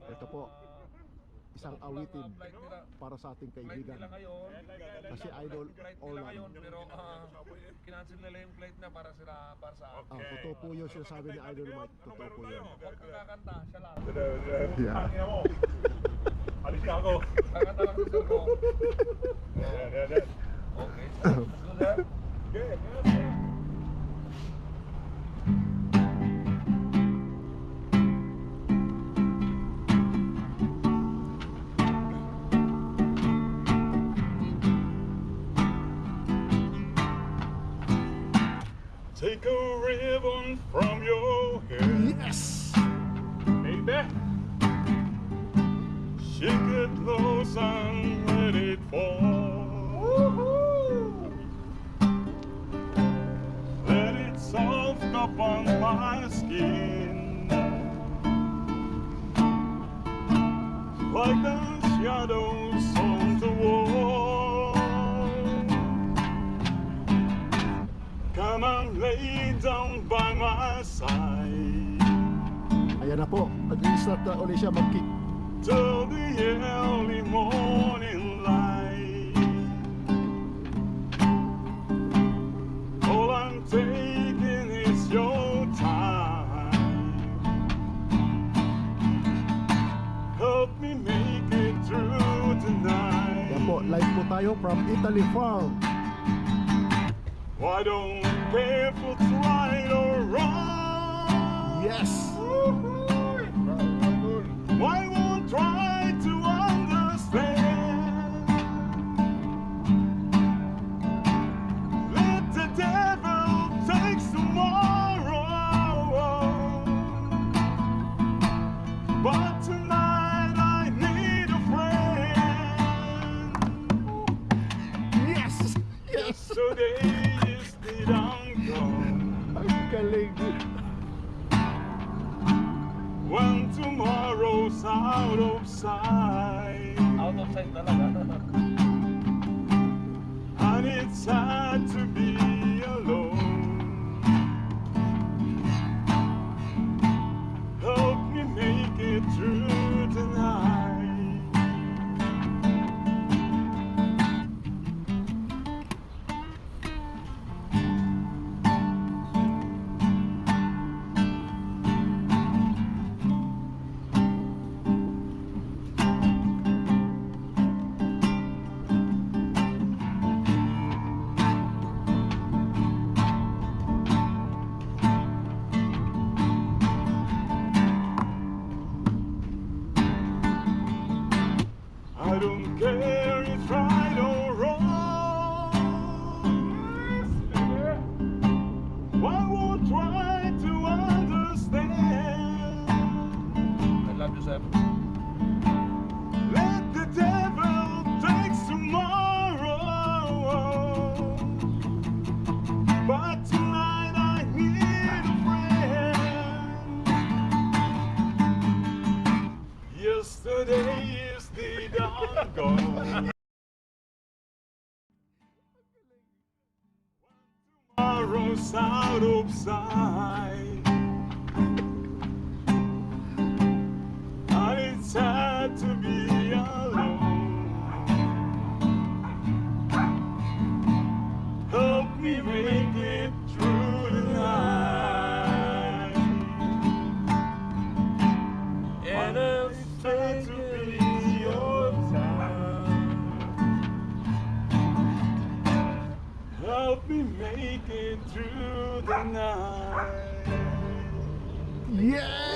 Ito po, isang awitin para sa ating kaibigan. Kasi idol Orlan. Pero kinancel nila yung flight na para sa Totoo po yun sinasabi ni Idol Mike. Totoo po yun. Huwag kang kakanta, siya lang. Yeah. Alis na ako. Kakanta lang gusto ko. Okay. Good. Take a ribbon from your hair. Yes! Baby. Shake it loose and let it fall. Woo-hoo. Let it soft upon my skin, like the shadows on the wall. Come and lay down by my side. Ayan na po, nag-i-start na ulit siya mag-kick. Till the early morning light. All I'm taking is your time. Help me make it through tonight. Ayan po, live po tayo from Italy Farm. Why don't barefoot right or wrong? Yes! Why won't try to understand? Let the devil take tomorrow, but tonight I need a friend. Yes! Yes! Yesterday is the gone. Ang galing! When tomorrow's out of sight, Out of sight talaga. and it's sad to be alone. Help me make it through tonight. I don't care if right or wrong. Why won't try to understand? I love you, sir. Let the devil take tomorrow, but tonight I need a friend. Yesterday is the dawn gone. Tomorrow's out of sight, and it's sad to be alone. Help me make it through the night. And It's sad to be your time. Help me make it through the night. Yes!